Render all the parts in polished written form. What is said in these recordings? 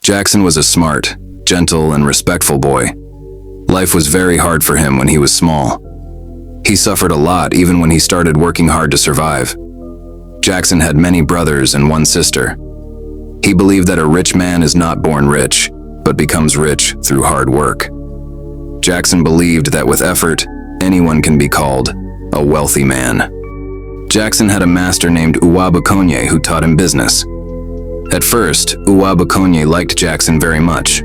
Jackson was a smart, gentle, and respectful boy. Life was very hard for him when he was small. He suffered a lot even when he started working hard to survive. Jackson had many brothers and one sister. He believed that a rich man is not born rich, but becomes rich through hard work. Jackson believed that with effort, anyone can be called a wealthy man. Jackson had a master named Uwabukonye who taught him business. At first, Uwabukonye liked Jackson very much,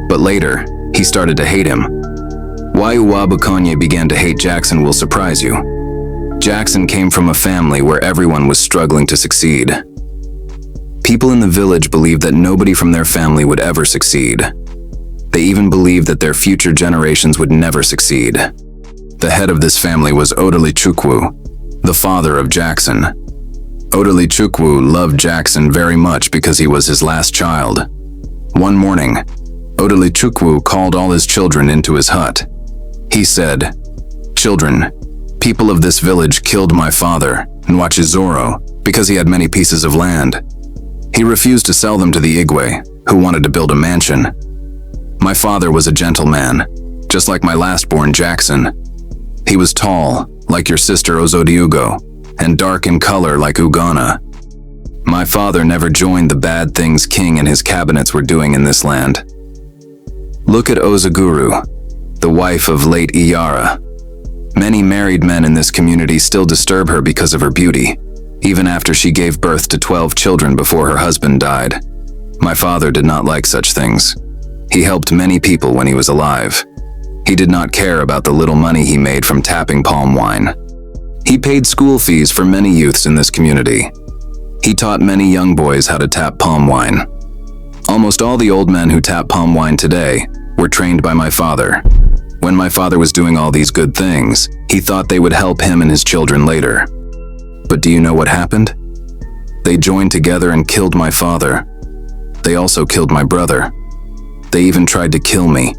but later, he started to hate him. Why Uwabukonye began to hate Jackson will surprise you. Jackson came from a family where everyone was struggling to succeed. People in the village believed that nobody from their family would ever succeed. They even believed that their future generations would never succeed. The head of this family was Uwabukonye, the father of Jackson. Uwabukonye loved Jackson very much because he was his last child. One morning, Uwabukonye called all his children into his hut. He said, "Children, people of this village killed my father, Nwachizoro, because he had many pieces of land. He refused to sell them to the Igwe, who wanted to build a mansion. My father was a gentleman, just like my last-born Jackson. He was tall, like your sister Ozodiugo, and dark in color like Ugana. My father never joined the bad things king and his cabinets were doing in this land. Look at Ozaguru, the wife of late Iyara. Many married men in this community still disturb her because of her beauty, even after she gave birth to 12 children before her husband died. My father did not like such things. He helped many people when he was alive. He did not care about the little money he made from tapping palm wine. He paid school fees for many youths in this community. He taught many young boys how to tap palm wine. Almost all the old men who tap palm wine today were trained by my father. When my father was doing all these good things, he thought they would help him and his children later. But do you know what happened? They joined together and killed my father. They also killed my brother. They even tried to kill me.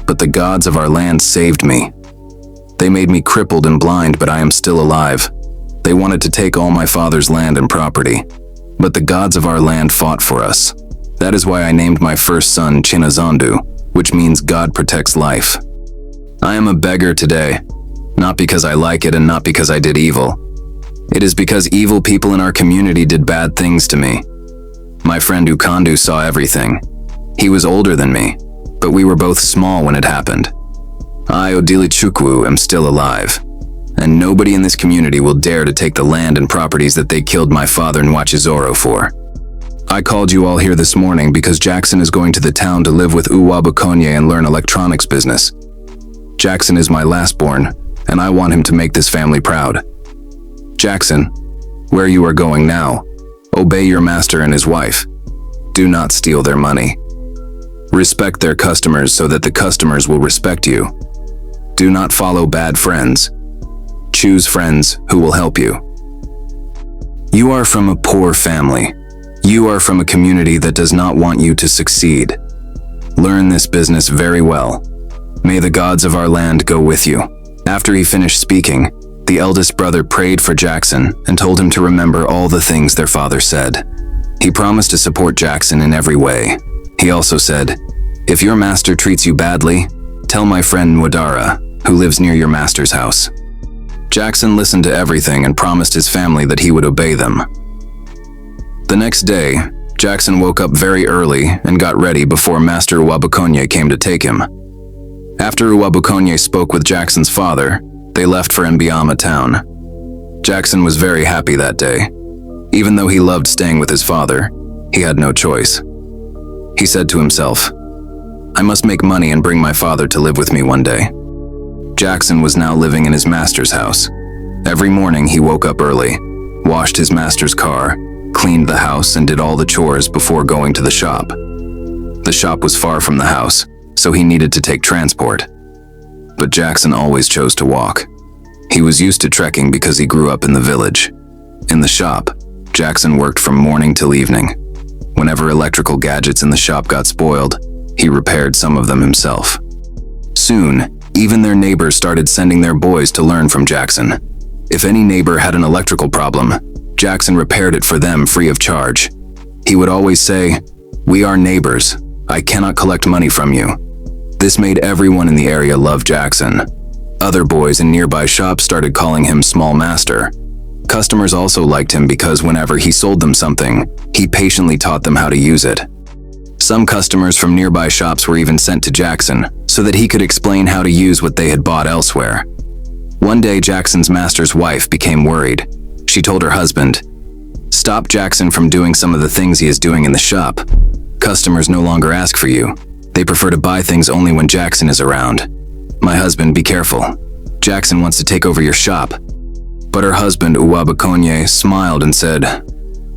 But the gods of our land saved me. They made me crippled and blind, but I am still alive. They wanted to take all my father's land and property. But the gods of our land fought for us. That is why I named my first son Chinazandu, which means God protects life. I am a beggar today, not because I like it and not because I did evil. It is because evil people in our community did bad things to me. My friend Ukandu saw everything. He was older than me, but we were both small when it happened. I, Odilichukwu, am still alive, and nobody in this community will dare to take the land and properties that they killed my father Nwachizoro for. I called you all here this morning because Jackson is going to the town to live with Uwabukonye and learn electronics business. Jackson is my last-born, and I want him to make this family proud. Jackson, where you are going now, obey your master and his wife. Do not steal their money. Respect their customers so that the customers will respect you. Do not follow bad friends. Choose friends who will help you. You are from a poor family. You are from a community that does not want you to succeed. Learn this business very well. May the gods of our land go with you. After he finished speaking, the eldest brother prayed for Jackson and told him to remember all the things their father said. He promised to support Jackson in every way. He also said, "If your master treats you badly, tell my friend Nwadara, who lives near your master's house." Jackson listened to everything and promised his family that he would obey them. The next day, Jackson woke up very early and got ready before Master Uwabukonye came to take him. After Uwabukonye spoke with Jackson's father, they left for Mbiama town. Jackson was very happy that day. Even though he loved staying with his father, he had no choice. He said to himself, "I must make money and bring my father to live with me one day." Jackson was now living in his master's house. Every morning he woke up early, washed his master's car, cleaned the house and did all the chores before going to the shop. The shop was far from the house, so he needed to take transport. But Jackson always chose to walk. He was used to trekking because he grew up in the village. In the shop, Jackson worked from morning till evening. Whenever electrical gadgets in the shop got spoiled, he repaired some of them himself. Soon, even their neighbors started sending their boys to learn from Jackson. If any neighbor had an electrical problem, Jackson repaired it for them free of charge. He would always say, "We are neighbors. I cannot collect money from you." This made everyone in the area love Jackson. Other boys in nearby shops started calling him Small Master. Customers also liked him because whenever he sold them something, he patiently taught them how to use it. Some customers from nearby shops were even sent to Jackson so that he could explain how to use what they had bought elsewhere. One day, Jackson's master's wife became worried. She told her husband, "Stop Jackson from doing some of the things he is doing in the shop. Customers no longer ask for you. They prefer to buy things only when Jackson is around. My husband, be careful. Jackson wants to take over your shop." But her husband, Uwabukonye, smiled and said,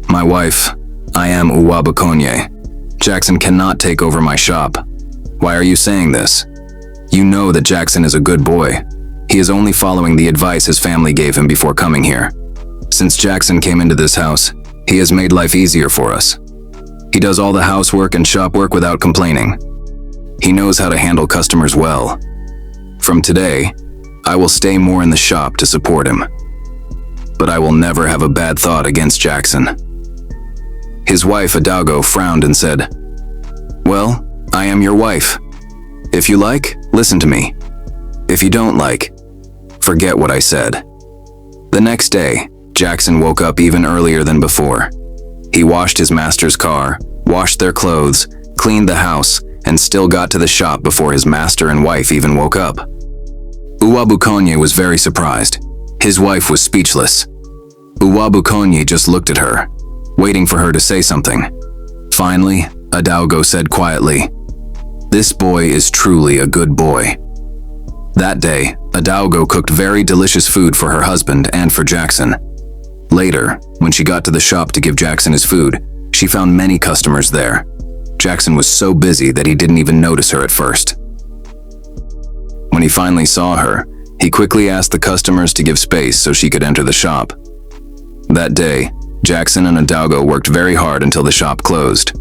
"My wife, I am Uwabukonye. Jackson cannot take over my shop. Why are you saying this? You know that Jackson is a good boy. He is only following the advice his family gave him before coming here. Since Jackson came into this house, he has made life easier for us. He does all the housework and shop work without complaining. He knows how to handle customers well. From today, I will stay more in the shop to support him. But I will never have a bad thought against Jackson." His wife, Adaugo, frowned and said, "Well, I am your wife. If you like, listen to me. If you don't like, forget what I said." The next day, Jackson woke up even earlier than before. He washed his master's car, washed their clothes, cleaned the house, and still got to the shop before his master and wife even woke up. Uwabukonye was very surprised. His wife was speechless. Uwabukonye just looked at her, waiting for her to say something. Finally, Adaugo said quietly, "This boy is truly a good boy." That day, Adaugo cooked very delicious food for her husband and for Jackson. Later, when she got to the shop to give Jackson his food, she found many customers there. Jackson was so busy that he didn't even notice her at first. When he finally saw her, he quickly asked the customers to give space so she could enter the shop. That day, Jackson and Adaugo worked very hard until the shop closed.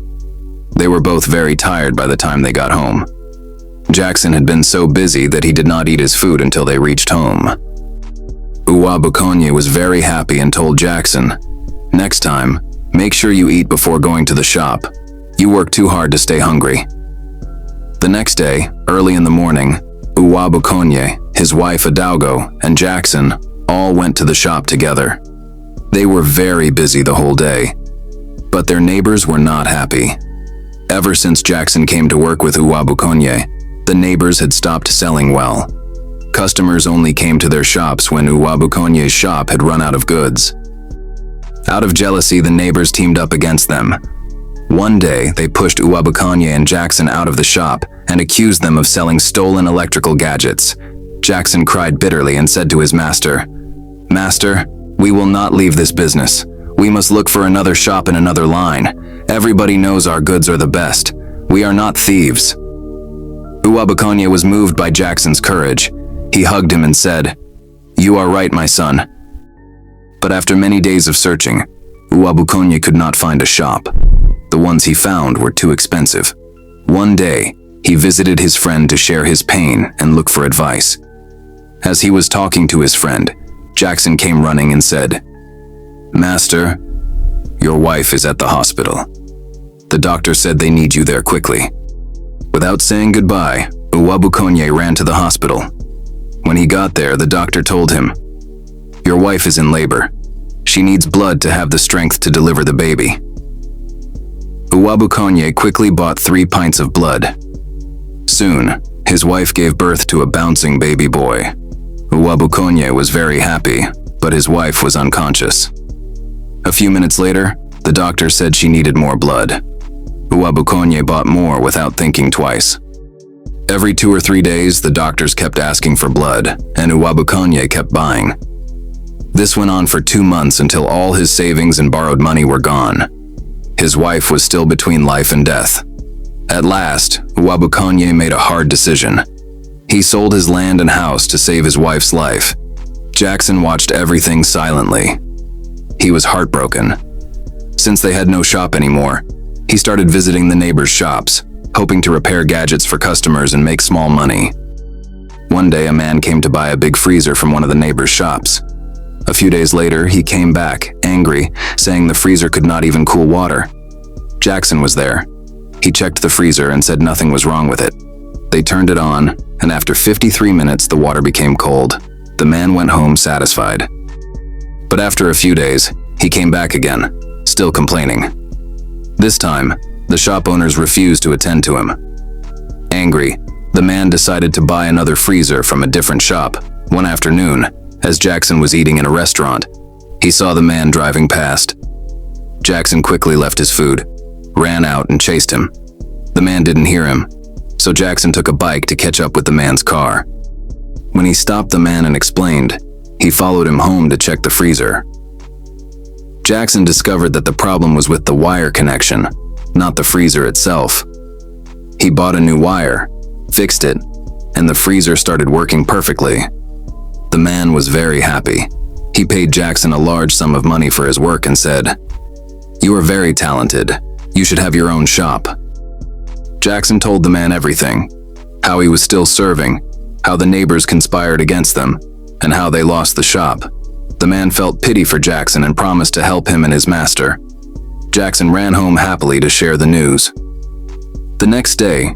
They were both very tired by the time they got home. Jackson had been so busy that he did not eat his food until they reached home. Uwabukonye was very happy and told Jackson, "Next time, make sure you eat before going to the shop. You work too hard to stay hungry." The next day, early in the morning, Uwabukonye, his wife Adaugo, and Jackson all went to the shop together. They were very busy the whole day, but their neighbors were not happy. Ever since Jackson came to work with Uwabukonye, the neighbors had stopped selling well. Customers only came to their shops when Uwabukonye's shop had run out of goods. Out of jealousy, the neighbors teamed up against them. One day, they pushed Uwabukonye and Jackson out of the shop and accused them of selling stolen electrical gadgets. Jackson cried bitterly and said to his master, "Master, we will not leave this business. We must look for another shop in another line. Everybody knows our goods are the best. We are not thieves." Uwabukonye was moved by Jackson's courage. He hugged him and said, "You are right, my son." But after many days of searching, Uwabukonye could not find a shop. The ones he found were too expensive. One day, he visited his friend to share his pain and look for advice. As he was talking to his friend, Jackson came running and said, "Master, your wife is at the hospital. The doctor said they need you there quickly." Without saying goodbye, Uwabukonye ran to the hospital. When he got there, the doctor told him, "Your wife is in labor. She needs blood to have the strength to deliver the baby." Uwabukonye quickly bought 3 pints of blood. Soon, his wife gave birth to a bouncing baby boy. Uwabukonye was very happy, but his wife was unconscious. A few minutes later, the doctor said she needed more blood. Uwabukonye bought more without thinking twice. Every 2 or 3 days, the doctors kept asking for blood, and Uwabukonye kept buying. This went on for 2 months until all his savings and borrowed money were gone. His wife was still between life and death. At last, Uwabukonye made a hard decision. He sold his land and house to save his wife's life. Jackson watched everything silently. He was heartbroken. Since they had no shop anymore, he started visiting the neighbors' shops, hoping to repair gadgets for customers and make small money. One day, a man came to buy a big freezer from one of the neighbors' shops. A few days later, he came back, angry, saying the freezer could not even cool water. Jackson was there. He checked the freezer and said nothing was wrong with it. They turned it on, and after 53 minutes, the water became cold. The man went home satisfied. But after a few days, he came back again, still complaining. This time, the shop owners refused to attend to him. Angry, the man decided to buy another freezer from a different shop. One afternoon, as Jackson was eating in a restaurant, he saw the man driving past. Jackson quickly left his food, ran out and chased him. The man didn't hear him, so Jackson took a bike to catch up with the man's car. When he stopped the man and explained, he followed him home to check the freezer. Jackson discovered that the problem was with the wire connection, not the freezer itself. He bought a new wire, fixed it, and the freezer started working perfectly. The man was very happy. He paid Jackson a large sum of money for his work and said, "You are very talented. You should have your own shop." Jackson told the man everything, how he was still serving, how the neighbors conspired against them, and how they lost the shop. The man felt pity for Jackson and promised to help him and his master. Jackson ran home happily to share the news. The next day,